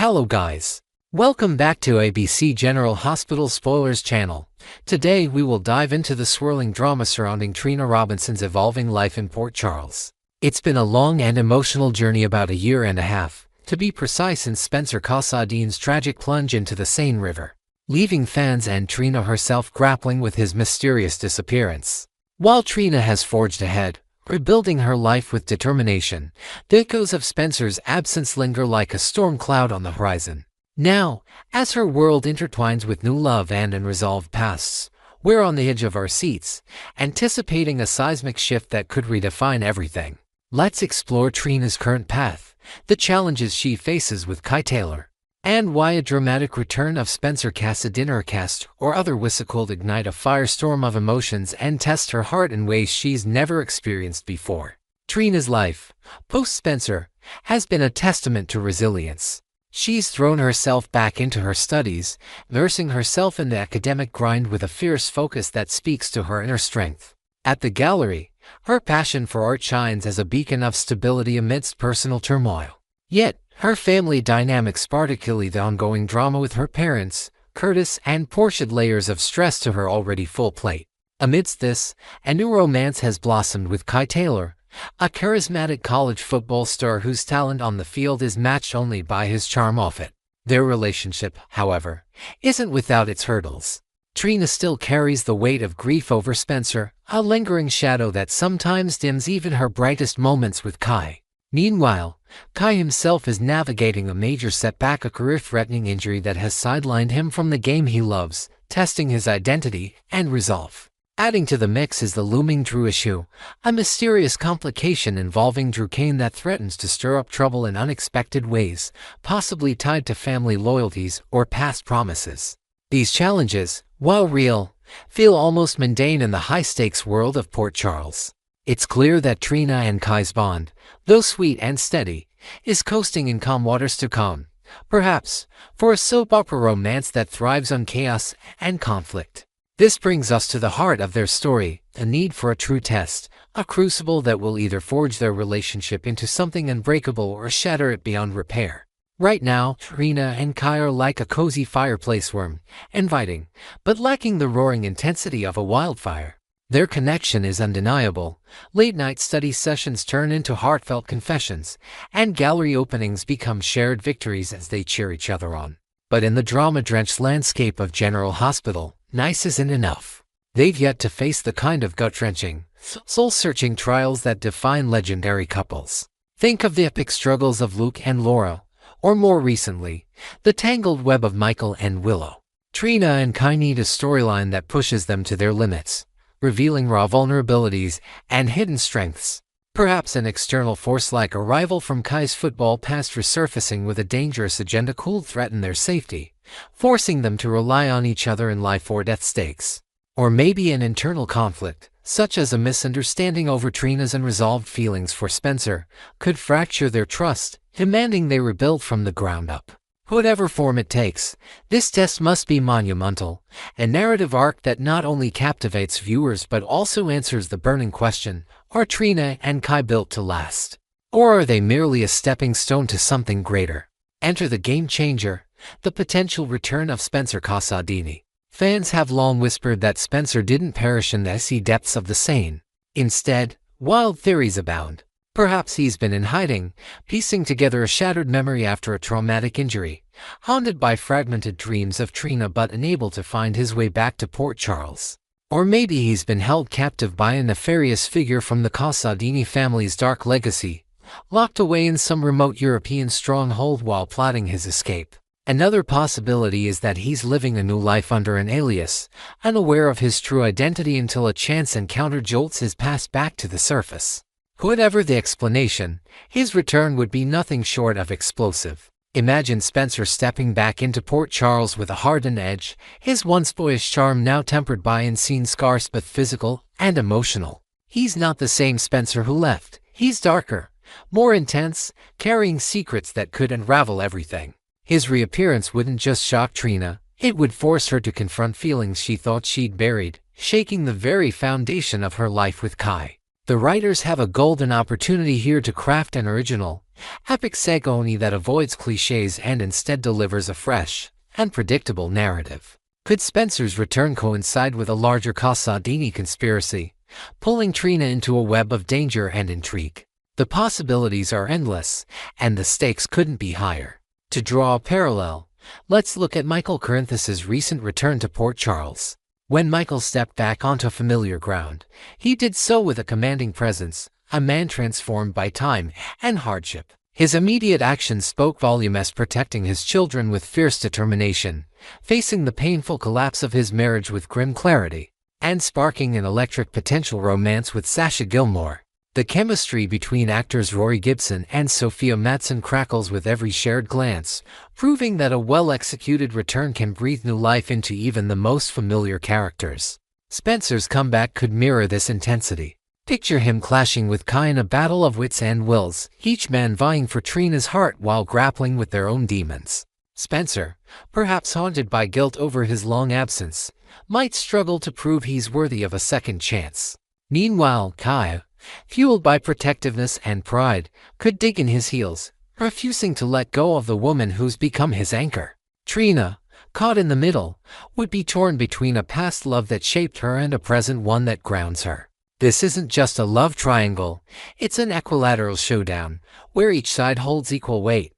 Hello guys. Welcome back to ABC General Hospital Spoilers channel. Today we will dive into the swirling drama surrounding Trina Robinson's evolving life in Port Charles. It's been a long and emotional journey, about a year and a half, to be precise, since Spencer Cassadine's tragic plunge into the Seine River, leaving fans and Trina herself grappling with his mysterious disappearance. While Trina has forged ahead, rebuilding her life with determination, the echoes of Spencer's absence linger like a storm cloud on the horizon. Now, as her world intertwines with new love and unresolved pasts, we're on the edge of our seats, anticipating a seismic shift that could redefine everything. Let's explore Trina's current path, the challenges she faces with Kai Taylor, and why a dramatic return of Spencer Cassadine's or other whistle could ignite a firestorm of emotions and test her heart in ways she's never experienced before. Trina's life, post-Spencer, has been a testament to resilience. She's thrown herself back into her studies, immersing herself in the academic grind with a fierce focus that speaks to her inner strength. At the gallery, her passion for art shines as a beacon of stability amidst personal turmoil. Yet, her family dynamics, particularly the ongoing drama with her parents, Curtis and Portia, layers of stress to her already full plate. Amidst this, a new romance has blossomed with Kai Taylor, a charismatic college football star whose talent on the field is matched only by his charm off it. Their relationship, however, isn't without its hurdles. Trina still carries the weight of grief over Spencer, a lingering shadow that sometimes dims even her brightest moments with Kai. Meanwhile, Kai himself is navigating a major setback, a career-threatening injury that has sidelined him from the game he loves, testing his identity and resolve. Adding to the mix is the looming Drew issue, a mysterious complication involving Drew Kane that threatens to stir up trouble in unexpected ways, possibly tied to family loyalties or past promises. These challenges, while real, feel almost mundane in the high-stakes world of Port Charles. It's clear that Trina and Kai's bond, though sweet and steady, is coasting in calm waters to come, perhaps, for a soap opera romance that thrives on chaos and conflict. This brings us to the heart of their story, a need for a true test, a crucible that will either forge their relationship into something unbreakable or shatter it beyond repair. Right now, Trina and Kai are like a cozy fireplace warm, inviting, but lacking the roaring intensity of a wildfire. Their connection is undeniable. Late-night study sessions turn into heartfelt confessions, and gallery openings become shared victories as they cheer each other on. But in the drama-drenched landscape of General Hospital, nice isn't enough. They've yet to face the kind of gut-wrenching, soul-searching trials that define legendary couples. Think of the epic struggles of Luke and Laura, or more recently, the tangled web of Michael and Willow. Trina and Kai need a storyline that pushes them to their limits, revealing raw vulnerabilities and hidden strengths. Perhaps an external force like a rival from Kai's football past resurfacing with a dangerous agenda could threaten their safety, forcing them to rely on each other in life or death stakes. Or maybe an internal conflict, such as a misunderstanding over Trina's unresolved feelings for Spencer, could fracture their trust, demanding they rebuild from the ground up. Whatever form it takes, this test must be monumental, a narrative arc that not only captivates viewers but also answers the burning question, are Trina and Kai built to last? Or are they merely a stepping stone to something greater? Enter the game changer, the potential return of Spencer Cassadine. Fans have long whispered that Spencer didn't perish in the icy depths of the Seine. Instead, wild theories abound. Perhaps he's been in hiding, piecing together a shattered memory after a traumatic injury, haunted by fragmented dreams of Trina but unable to find his way back to Port Charles. Or maybe he's been held captive by a nefarious figure from the Cassadine family's dark legacy, locked away in some remote European stronghold while plotting his escape. Another possibility is that he's living a new life under an alias, unaware of his true identity until a chance encounter jolts his past back to the surface. Whatever the explanation, his return would be nothing short of explosive. Imagine Spencer stepping back into Port Charles with a hardened edge, his once boyish charm now tempered by unseen scars, both physical and emotional. He's not the same Spencer who left. He's darker, more intense, carrying secrets that could unravel everything. His reappearance wouldn't just shock Trina, it would force her to confront feelings she thought she'd buried, shaking the very foundation of her life with Kai. The writers have a golden opportunity here to craft an original, Epic sagoni that avoids cliches and instead delivers a fresh and predictable narrative. Could Spencer's return coincide with a larger Casadini conspiracy, pulling Trina into a web of danger and intrigue? The possibilities are endless, and the stakes couldn't be higher. To draw a parallel, let's look at Michael Corinthus's recent return to Port Charles. When Michael stepped back onto familiar ground, he did so with a commanding presence, a man transformed by time and hardship. His immediate actions spoke volumes, protecting his children with fierce determination, facing the painful collapse of his marriage with grim clarity, and sparking an electric potential romance with Sasha Gilmore. The chemistry between actors Rory Gibson and Sophia Matson crackles with every shared glance, proving that a well-executed return can breathe new life into even the most familiar characters. Spencer's comeback could mirror this intensity. Picture him clashing with Kai in a battle of wits and wills, each man vying for Trina's heart while grappling with their own demons. Spencer, perhaps haunted by guilt over his long absence, might struggle to prove he's worthy of a second chance. Meanwhile, Kai, fueled by protectiveness and pride, could dig in his heels, refusing to let go of the woman who's become his anchor. Trina, caught in the middle, would be torn between a past love that shaped her and a present one that grounds her. This isn't just a love triangle, it's an equilateral showdown, where each side holds equal weight,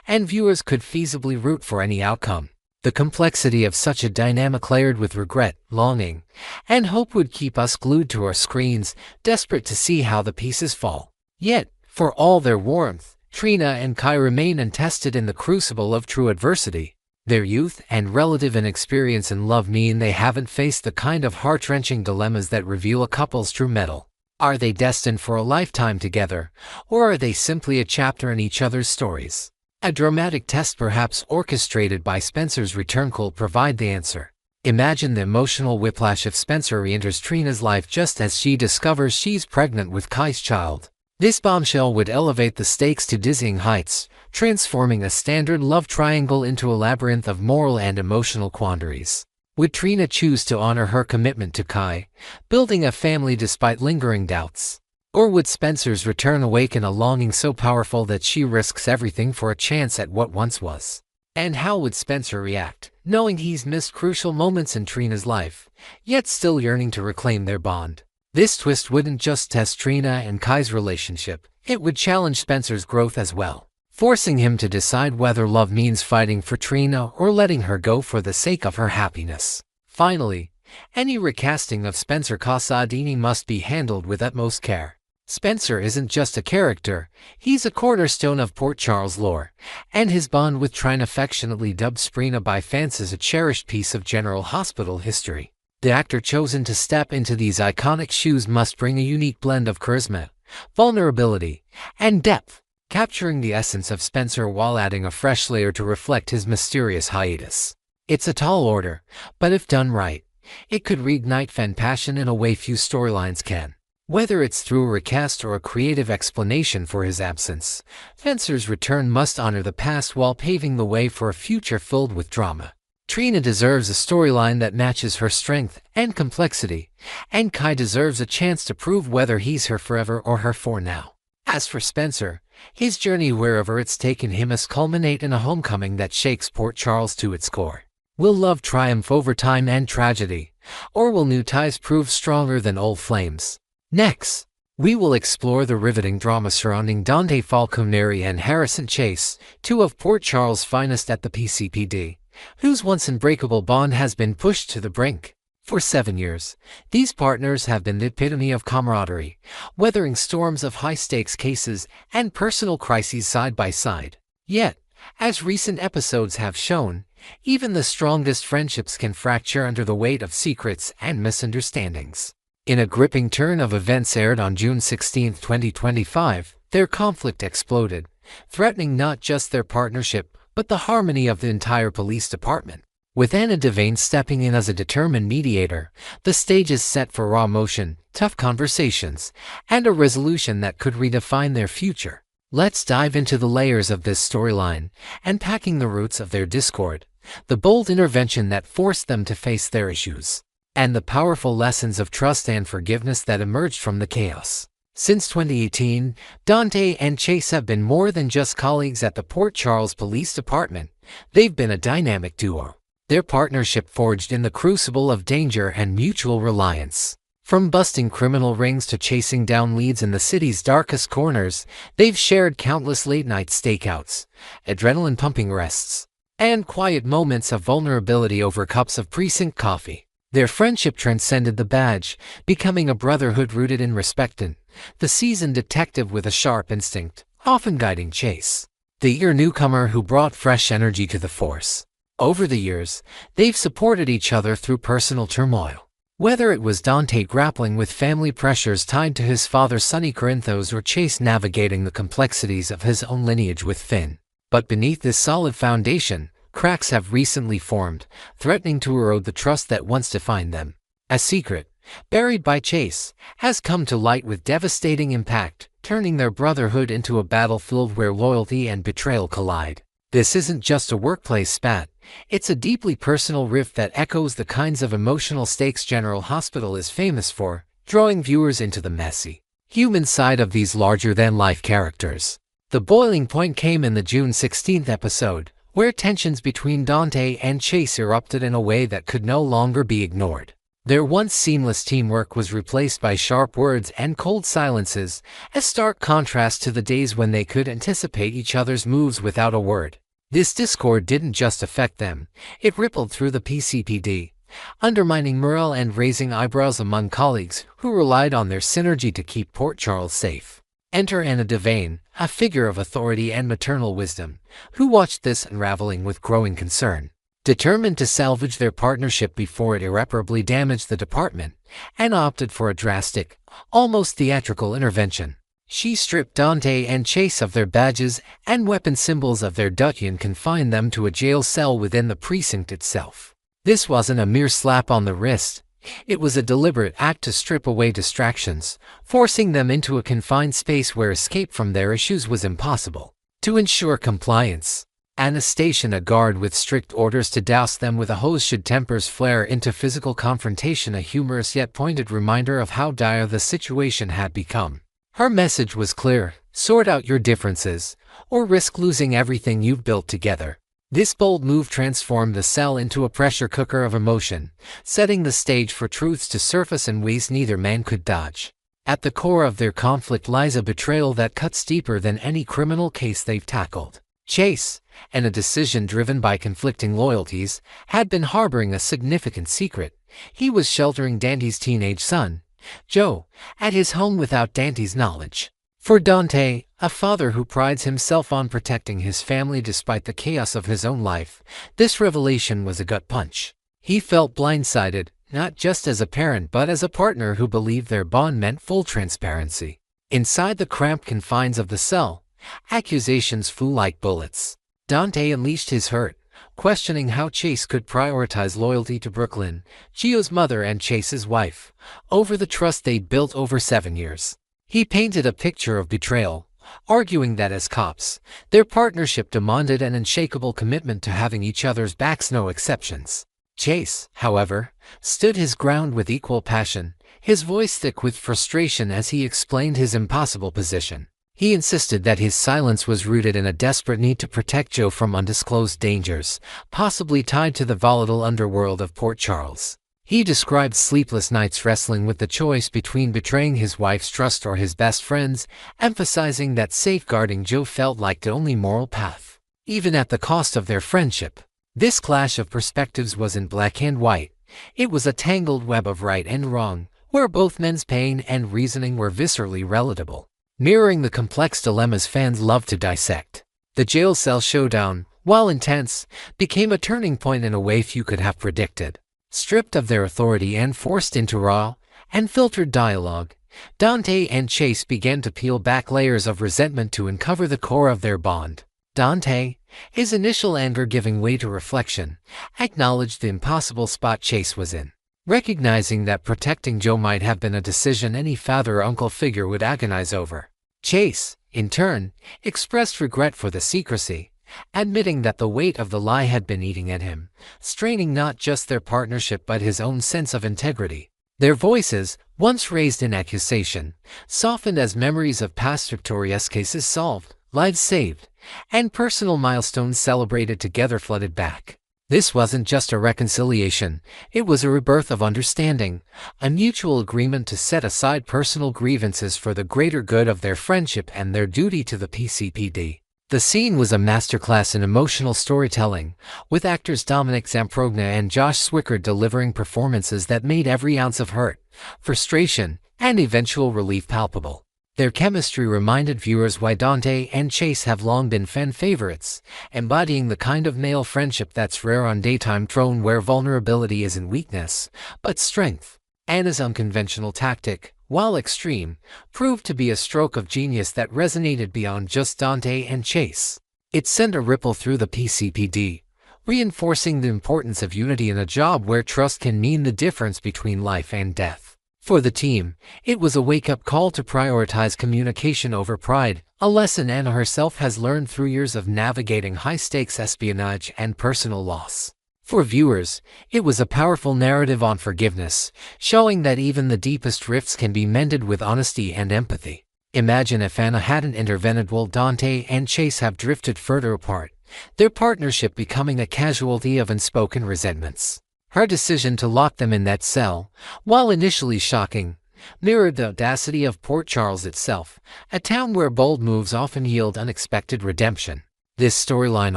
and viewers could feasibly root for any outcome. The complexity of such a dynamic layered with regret, longing, and hope would keep us glued to our screens, desperate to see how the pieces fall. Yet, for all their warmth, Trina and Kai remain untested in the crucible of true adversity. Their youth and relative inexperience in love mean they haven't faced the kind of heart-wrenching dilemmas that reveal a couple's true mettle. Are they destined for a lifetime together, or are they simply a chapter in each other's stories? A dramatic test perhaps orchestrated by Spencer's return will provide the answer. Imagine the emotional whiplash if Spencer re-enters Trina's life just as she discovers she's pregnant with Kai's child. This bombshell would elevate the stakes to dizzying heights, transforming a standard love triangle into a labyrinth of moral and emotional quandaries. Would Trina choose to honor her commitment to Kai, building a family despite lingering doubts? Or would Spencer's return awaken a longing so powerful that she risks everything for a chance at what once was? And how would Spencer react, knowing he's missed crucial moments in Trina's life, yet still yearning to reclaim their bond? This twist wouldn't just test Trina and Kai's relationship, it would challenge Spencer's growth as well, forcing him to decide whether love means fighting for Trina or letting her go for the sake of her happiness. Finally, any recasting of Spencer Casadini must be handled with utmost care. Spencer isn't just a character, he's a cornerstone of Port Charles lore, and his bond with Trina, affectionately dubbed Sprina by fans, is a cherished piece of General Hospital history. The actor chosen to step into these iconic shoes must bring a unique blend of charisma, vulnerability, and depth, capturing the essence of Spencer while adding a fresh layer to reflect his mysterious hiatus. It's a tall order, but if done right, it could reignite fan passion in a way few storylines can. Whether it's through a recast or a creative explanation for his absence, Spencer's return must honor the past while paving the way for a future filled with drama. Trina deserves a storyline that matches her strength and complexity, and Kai deserves a chance to prove whether he's her forever or her for now. As for Spencer, his journey wherever it's taken him must culminate in a homecoming that shakes Port Charles to its core. Will love triumph over time and tragedy, or will new ties prove stronger than old flames? Next, we will explore the riveting drama surrounding Dante Falconeri and Harrison Chase, two of Port Charles' finest at the PCPD, whose once unbreakable bond has been pushed to the brink. For 7 years, these partners have been the epitome of camaraderie, weathering storms of high-stakes cases and personal crises side by side. Yet, as recent episodes have shown, even the strongest friendships can fracture under the weight of secrets and misunderstandings. In a gripping turn of events aired on June 16, 2025, their conflict exploded, threatening not just their partnership, but the harmony of the entire police department. With Anna Devane stepping in as a determined mediator, the stage is set for raw emotion, tough conversations, and a resolution that could redefine their future. Let's dive into the layers of this storyline, unpacking the roots of their discord, the bold intervention that forced them to face their issues, and the powerful lessons of trust and forgiveness that emerged from the chaos. Since 2018, Dante and Chase have been more than just colleagues at the Port Charles Police Department. They've been a dynamic duo. Their partnership forged in the crucible of danger and mutual reliance. From busting criminal rings to chasing down leads in the city's darkest corners, they've shared countless late-night stakeouts, adrenaline-pumping rests, and quiet moments of vulnerability over cups of precinct coffee. Their friendship transcended the badge, becoming a brotherhood rooted in respect and the seasoned detective with a sharp instinct, often guiding Chase, the eager newcomer who brought fresh energy to the force. Over the years, they've supported each other through personal turmoil. Whether it was Dante grappling with family pressures tied to his father Sonny Corinthos or Chase navigating the complexities of his own lineage with Finn. But beneath this solid foundation, cracks have recently formed, threatening to erode the trust that once defined them. A secret, buried by Chase, has come to light with devastating impact, turning their brotherhood into a battlefield where loyalty and betrayal collide. This isn't just a workplace spat, it's a deeply personal rift that echoes the kinds of emotional stakes General Hospital is famous for, drawing viewers into the messy, human side of these larger-than-life characters. The boiling point came in the June 16th episode, where tensions between Dante and Chase erupted in a way that could no longer be ignored. Their once seamless teamwork was replaced by sharp words and cold silences, a stark contrast to the days when they could anticipate each other's moves without a word. This discord didn't just affect them, it rippled through the PCPD, undermining morale and raising eyebrows among colleagues who relied on their synergy to keep Port Charles safe. Enter Anna Devane, a figure of authority and maternal wisdom, who watched this unraveling with growing concern. Determined to salvage their partnership before it irreparably damaged the department, Anna opted for a drastic, almost theatrical intervention. She stripped Dante and Chase of their badges and weapon symbols of their duty and confined them to a jail cell within the precinct itself. This wasn't a mere slap on the wrist. It was a deliberate act to strip away distractions, forcing them into a confined space where escape from their issues was impossible. To ensure compliance, Anna stationed a guard with strict orders to douse them with a hose should tempers flare into physical confrontation, a humorous yet pointed reminder of how dire the situation had become. Her message was clear: sort out your differences, or risk losing everything you've built together. This bold move transformed the cell into a pressure cooker of emotion, setting the stage for truths to surface in ways neither man could dodge. At the core of their conflict lies a betrayal that cuts deeper than any criminal case they've tackled. Chase, and a decision driven by conflicting loyalties, had been harboring a significant secret. He was sheltering Dante's teenage son, Joe, at his home without Dante's knowledge. For Dante, a father who prides himself on protecting his family despite the chaos of his own life, this revelation was a gut punch. He felt blindsided, not just as a parent but as a partner who believed their bond meant full transparency. Inside the cramped confines of the cell, accusations flew like bullets. Dante unleashed his hurt, questioning how Chase could prioritize loyalty to Brooklyn, Gio's mother and Chase's wife, over the trust they'd built over 7 years. He painted a picture of betrayal, arguing that as cops, their partnership demanded an unshakable commitment to having each other's backs, no exceptions. Chase, however, stood his ground with equal passion, his voice thick with frustration as he explained his impossible position. He insisted that his silence was rooted in a desperate need to protect Joe from undisclosed dangers, possibly tied to the volatile underworld of Port Charles. He described sleepless nights wrestling with the choice between betraying his wife's trust or his best friend's, emphasizing that safeguarding Joe felt like the only moral path, even at the cost of their friendship. This clash of perspectives wasn't black and white. It was a tangled web of right and wrong, where both men's pain and reasoning were viscerally relatable, mirroring the complex dilemmas fans love to dissect. The jail cell showdown, while intense, became a turning point in a way few could have predicted. Stripped of their authority and forced into raw, unfiltered dialogue, Dante and Chase began to peel back layers of resentment to uncover the core of their bond. Dante, his initial anger giving way to reflection, acknowledged the impossible spot Chase was in, recognizing that protecting Joe might have been a decision any father or uncle figure would agonize over. Chase, in turn, expressed regret for the secrecy, admitting that the weight of the lie had been eating at him, straining not just their partnership but his own sense of integrity. Their voices, once raised in accusation, softened as memories of past victorious cases solved, lives saved, and personal milestones celebrated together flooded back. This wasn't just a reconciliation, it was a rebirth of understanding, a mutual agreement to set aside personal grievances for the greater good of their friendship and their duty to the PCPD. The scene was a masterclass in emotional storytelling, with actors Dominic Zamprogna and Josh Swickard delivering performances that made every ounce of hurt, frustration, and eventual relief palpable. Their chemistry reminded viewers why Dante and Chase have long been fan favorites, embodying the kind of male friendship that's rare on daytime television where vulnerability isn't weakness, but strength. Anna's unconventional tactic, while extreme, proved to be a stroke of genius that resonated beyond just Dante and Chase. It sent a ripple through the PCPD, reinforcing the importance of unity in a job where trust can mean the difference between life and death. For the team, it was a wake-up call to prioritize communication over pride, a lesson Anna herself has learned through years of navigating high-stakes espionage and personal loss. For viewers, it was a powerful narrative on forgiveness, showing that even the deepest rifts can be mended with honesty and empathy. Imagine if Anna hadn't intervened while Dante and Chase have drifted further apart, their partnership becoming a casualty of unspoken resentments. Her decision to lock them in that cell, while initially shocking, mirrored the audacity of Port Charles itself, a town where bold moves often yield unexpected redemption. This storyline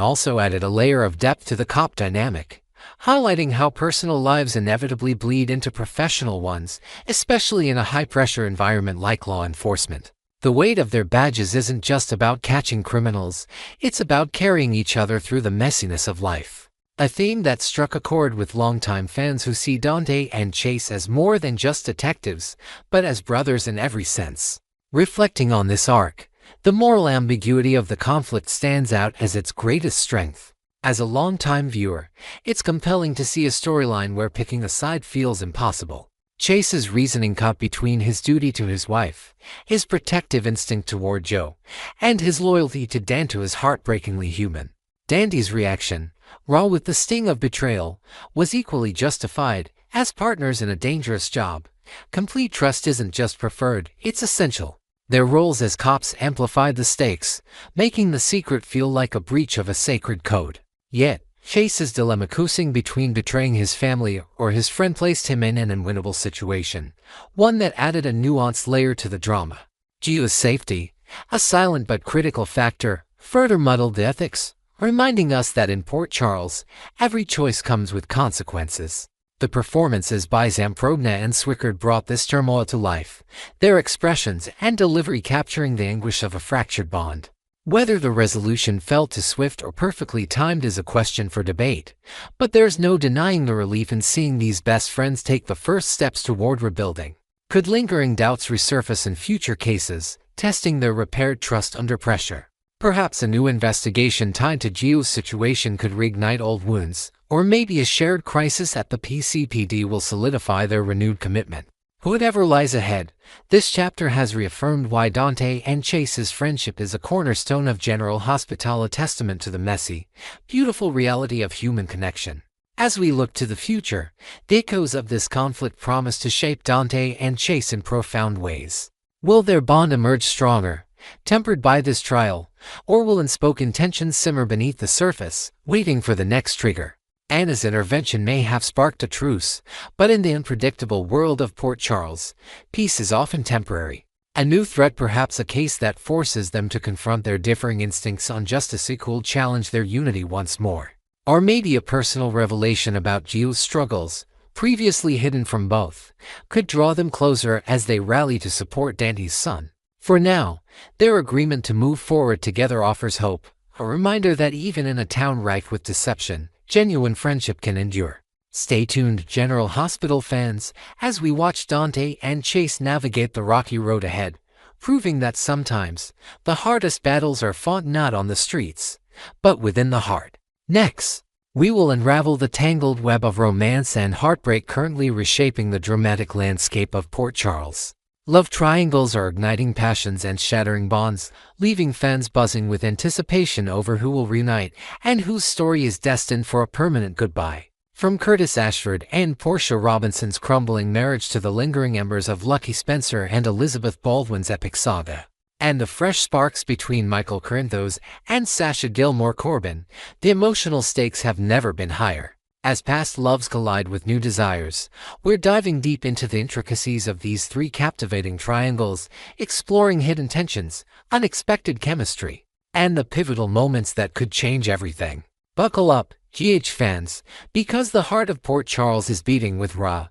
also added a layer of depth to the cop dynamic, highlighting how personal lives inevitably bleed into professional ones, especially in a high-pressure environment like law enforcement. The weight of their badges isn't just about catching criminals, it's about carrying each other through the messiness of life. A theme that struck a chord with longtime fans who see Dante and Chase as more than just detectives, but as brothers in every sense. Reflecting on this arc, the moral ambiguity of the conflict stands out as its greatest strength. As a longtime viewer, it's compelling to see a storyline where picking a side feels impossible. Chase's reasoning caught between his duty to his wife, his protective instinct toward Joe, and his loyalty to Dante is heartbreakingly human. Dante's reaction, raw with the sting of betrayal, was equally justified. As partners in a dangerous job, complete trust isn't just preferred, it's essential. Their roles as cops amplified the stakes, making the secret feel like a breach of a sacred code. Yet, Chase's dilemma choosing between betraying his family or his friend placed him in an unwinnable situation, one that added a nuanced layer to the drama. Gio's safety, a silent but critical factor, further muddled the ethics, reminding us that in Port Charles, every choice comes with consequences. The performances by Zamprogna and Swickard brought this turmoil to life, their expressions and delivery capturing the anguish of a fractured bond. Whether the resolution felt too swift or perfectly timed is a question for debate, but there's no denying the relief in seeing these best friends take the first steps toward rebuilding. Could lingering doubts resurface in future cases, testing their repaired trust under pressure? Perhaps a new investigation tied to Gio's situation could reignite old wounds, or maybe a shared crisis at the PCPD will solidify their renewed commitment. Whatever lies ahead, this chapter has reaffirmed why Dante and Chase's friendship is a cornerstone of General Hospital, a testament to the messy, beautiful reality of human connection. As we look to the future, the echoes of this conflict promise to shape Dante and Chase in profound ways. Will their bond emerge stronger, tempered by this trial, or will unspoken tensions simmer beneath the surface, waiting for the next trigger? Anna's intervention may have sparked a truce, but in the unpredictable world of Port Charles, peace is often temporary. A new threat, perhaps a case that forces them to confront their differing instincts on justice, could challenge their unity once more. Or maybe a personal revelation about Gio's struggles, previously hidden from both, could draw them closer as they rally to support Dante's son. For now, their agreement to move forward together offers hope, a reminder that even in a town rife with deception, genuine friendship can endure. Stay tuned, General Hospital fans, as we watch Dante and Chase navigate the rocky road ahead, proving that sometimes the hardest battles are fought not on the streets, but within the heart. Next, we will unravel the tangled web of romance and heartbreak currently reshaping the dramatic landscape of Port Charles. Love triangles are igniting passions and shattering bonds, leaving fans buzzing with anticipation over who will reunite and whose story is destined for a permanent goodbye. From Curtis Ashford and Portia Robinson's crumbling marriage to the lingering embers of Lucky Spencer and Elizabeth Baldwin's epic saga, and the fresh sparks between Michael Corinthos and Sasha Gilmore Corbin, the emotional stakes have never been higher. As past loves collide with new desires, we're diving deep into the intricacies of these three captivating triangles, exploring hidden tensions, unexpected chemistry, and the pivotal moments that could change everything. Buckle up, GH fans, because the heart of Port Charles is beating with raw,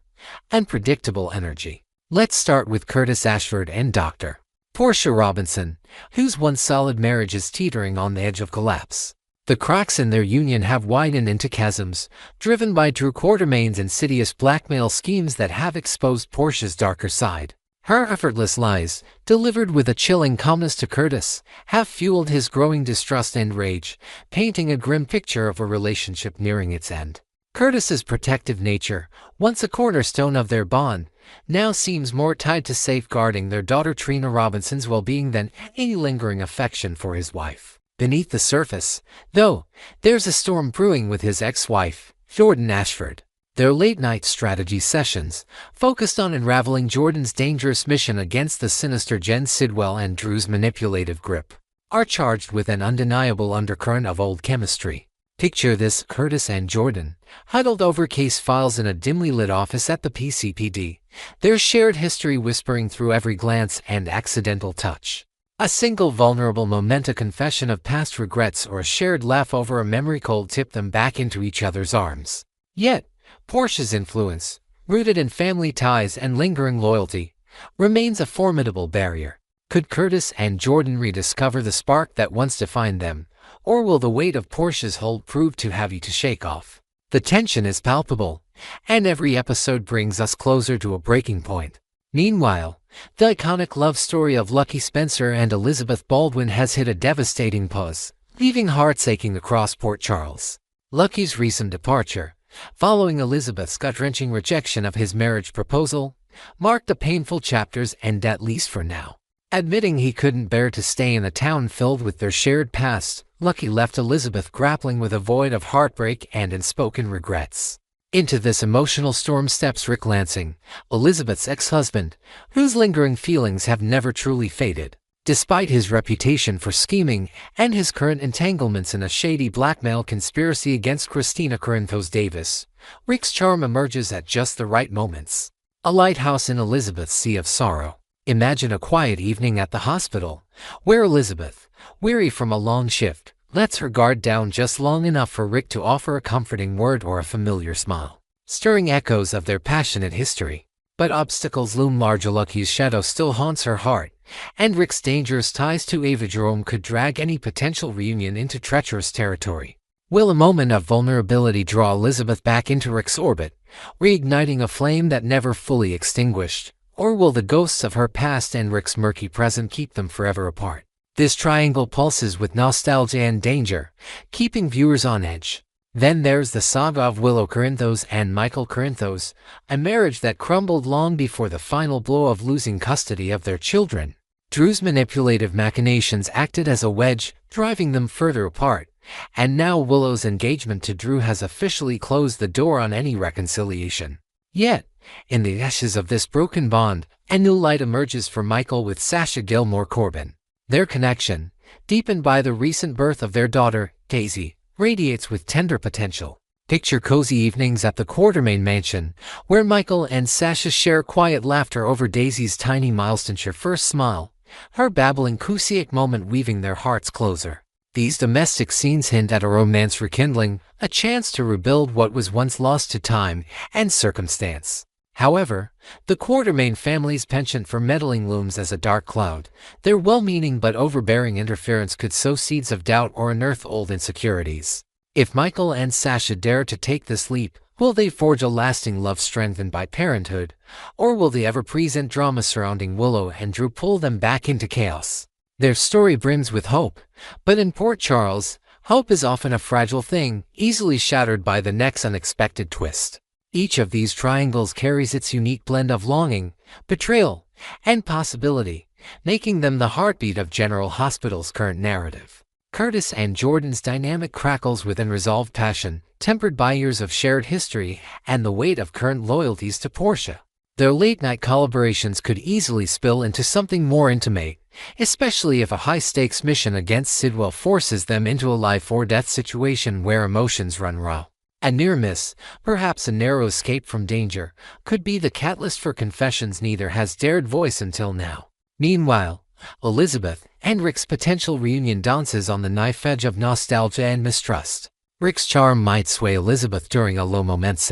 unpredictable energy. Let's start with Curtis Ashford and Dr. Portia Robinson, whose once solid marriage is teetering on the edge of collapse. The cracks in their union have widened into chasms, driven by Drew Quartermain's insidious blackmail schemes that have exposed Portia's darker side. Her effortless lies, delivered with a chilling calmness to Curtis, have fueled his growing distrust and rage, painting a grim picture of a relationship nearing its end. Curtis's protective nature, once a cornerstone of their bond, now seems more tied to safeguarding their daughter Trina Robinson's well-being than any lingering affection for his wife. Beneath the surface, though, there's a storm brewing with his ex-wife, Jordan Ashford. Their late-night strategy sessions, focused on unraveling Jordan's dangerous mission against the sinister Jen Sidwell and Drew's manipulative grip, are charged with an undeniable undercurrent of old chemistry. Picture this: Curtis and Jordan, huddled over case files in a dimly lit office at the PCPD, their shared history whispering through every glance and accidental touch. A single vulnerable moment, a confession of past regrets, or a shared laugh over a memory cold tip them back into each other's arms. Yet, Portia's influence, rooted in family ties and lingering loyalty, remains a formidable barrier. Could Curtis and Jordan rediscover the spark that once defined them, or will the weight of Portia's hold prove too heavy to shake off? The tension is palpable, and every episode brings us closer to a breaking point. Meanwhile, the iconic love story of Lucky Spencer and Elizabeth Baldwin has hit a devastating pause, leaving hearts aching across Port Charles. Lucky's recent departure, following Elizabeth's gut-wrenching rejection of his marriage proposal, marked the painful chapters, and at least for now. Admitting he couldn't bear to stay in a town filled with their shared past, Lucky left Elizabeth grappling with a void of heartbreak and unspoken regrets. Into this emotional storm steps Rick Lansing, Elizabeth's ex-husband, whose lingering feelings have never truly faded. Despite his reputation for scheming and his current entanglements in a shady blackmail conspiracy against Christina Corinthos Davis, Rick's charm emerges at just the right moments. A lighthouse in Elizabeth's sea of sorrow. Imagine a quiet evening at the hospital, where Elizabeth, weary from a long shift, lets her guard down just long enough for Rick to offer a comforting word or a familiar smile, stirring echoes of their passionate history. But obstacles loom large. Lucky's shadow still haunts her heart, and Rick's dangerous ties to Ava Jerome could drag any potential reunion into treacherous territory. Will a moment of vulnerability draw Elizabeth back into Rick's orbit, reigniting a flame that never fully extinguished? Or will the ghosts of her past and Rick's murky present keep them forever apart? This triangle pulses with nostalgia and danger, keeping viewers on edge. Then there's the saga of Willow Corinthos and Michael Corinthos, a marriage that crumbled long before the final blow of losing custody of their children. Drew's manipulative machinations acted as a wedge, driving them further apart, and now Willow's engagement to Drew has officially closed the door on any reconciliation. Yet, in the ashes of this broken bond, a new light emerges for Michael with Sasha Gilmore Corbin. Their connection, deepened by the recent birth of their daughter, Daisy, radiates with tender potential. Picture cozy evenings at the Quartermain mansion, where Michael and Sasha share quiet laughter over Daisy's tiny milestone, her first smile, her babbling Cusiac moment weaving their hearts closer. These domestic scenes hint at a romance rekindling, a chance to rebuild what was once lost to time and circumstance. However, the Quartermain family's penchant for meddling looms as a dark cloud. Their well-meaning but overbearing interference could sow seeds of doubt or unearth old insecurities. If Michael and Sasha dare to take this leap, will they forge a lasting love strengthened by parenthood, or will the ever-present drama surrounding Willow and Drew pull them back into chaos? Their story brims with hope, but in Port Charles, hope is often a fragile thing, easily shattered by the next unexpected twist. Each of these triangles carries its unique blend of longing, betrayal, and possibility, making them the heartbeat of General Hospital's current narrative. Curtis and Jordan's dynamic crackles with unresolved passion, tempered by years of shared history and the weight of current loyalties to Portia. Their late-night collaborations could easily spill into something more intimate, especially if a high-stakes mission against Sidwell forces them into a life-or-death situation where emotions run raw. A near miss, perhaps a narrow escape from danger, could be the catalyst for confessions neither has dared voice until now. Meanwhile, Elizabeth and Rick's potential reunion dances on the knife edge of nostalgia and mistrust. Rick's charm might sway Elizabeth during a low moment's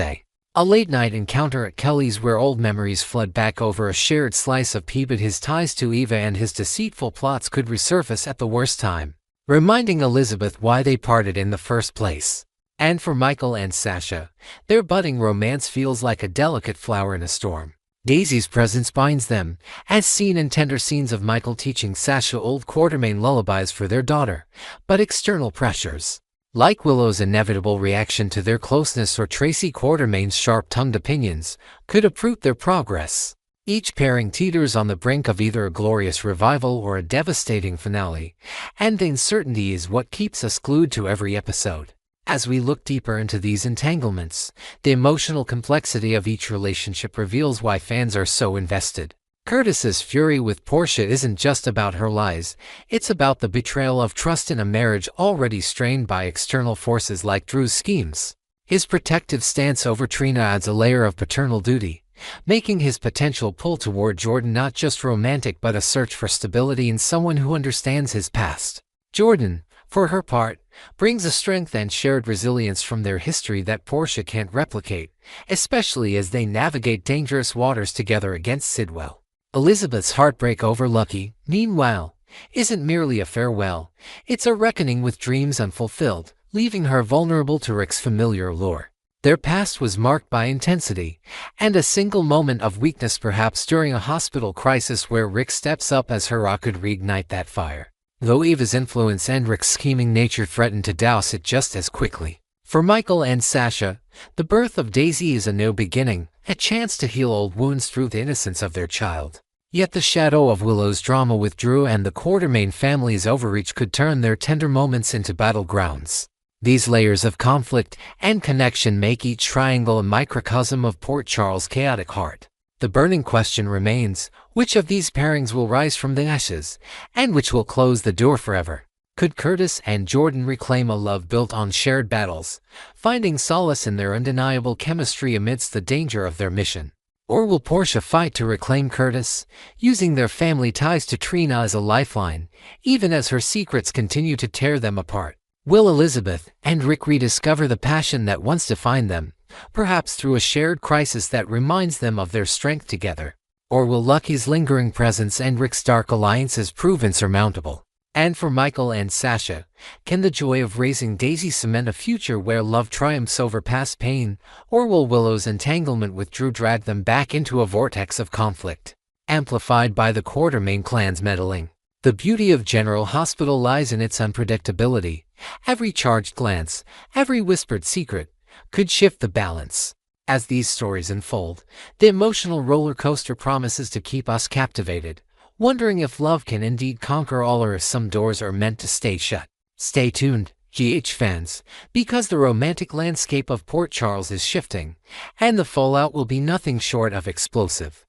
a late-night encounter at Kelly's where old memories flood back over a shared slice of pea, but his ties to Eva and his deceitful plots could resurface at the worst time, reminding Elizabeth why they parted in the first place. And for Michael and Sasha, their budding romance feels like a delicate flower in a storm. Daisy's presence binds them, as seen in tender scenes of Michael teaching Sasha old Quartermain lullabies for their daughter, but external pressures, like Willow's inevitable reaction to their closeness or Tracy Quartermain's sharp-tongued opinions, could uproot their progress. Each pairing teeters on the brink of either a glorious revival or a devastating finale, and the uncertainty is what keeps us glued to every episode. As we look deeper into these entanglements, the emotional complexity of each relationship reveals why fans are so invested. Curtis's fury with Portia isn't just about her lies, it's about the betrayal of trust in a marriage already strained by external forces like Drew's schemes. His protective stance over Trina adds a layer of paternal duty, making his potential pull toward Jordan not just romantic but a search for stability in someone who understands his past. Jordan, for her part, brings a strength and shared resilience from their history that Portia can't replicate, especially as they navigate dangerous waters together against Sidwell. Elizabeth's heartbreak over Lucky, meanwhile, isn't merely a farewell, it's a reckoning with dreams unfulfilled, leaving her vulnerable to Rick's familiar lure. Their past was marked by intensity, and a single moment of weakness perhaps during a hospital crisis where Rick steps up as her rock could reignite that fire. Though Eva's influence and Rick's scheming nature threaten to douse it just as quickly. For Michael and Sasha, the birth of Daisy is a new beginning, a chance to heal old wounds through the innocence of their child. Yet the shadow of Willow's drama with Drew and the Quartermain family's overreach could turn their tender moments into battlegrounds. These layers of conflict and connection make each triangle a microcosm of Port Charles' chaotic heart. The burning question remains, which of these pairings will rise from the ashes, and which will close the door forever? Could Curtis and Jordan reclaim a love built on shared battles, finding solace in their undeniable chemistry amidst the danger of their mission? Or will Portia fight to reclaim Curtis, using their family ties to Trina as a lifeline, even as her secrets continue to tear them apart? Will Elizabeth and Rick rediscover the passion that once defined them, perhaps through a shared crisis that reminds them of their strength together? Or will Lucky's lingering presence and Rick's dark alliances prove insurmountable? And for Michael and Sasha, can the joy of raising Daisy cement a future where love triumphs over past pain, or will Willow's entanglement with Drew drag them back into a vortex of conflict, amplified by the Quartermain clan's meddling? The beauty of General Hospital lies in its unpredictability. Every charged glance, every whispered secret, could shift the balance. As these stories unfold, the emotional roller coaster promises to keep us captivated, wondering if love can indeed conquer all or if some doors are meant to stay shut. Stay tuned, GH fans, because the romantic landscape of Port Charles is shifting, and the fallout will be nothing short of explosive.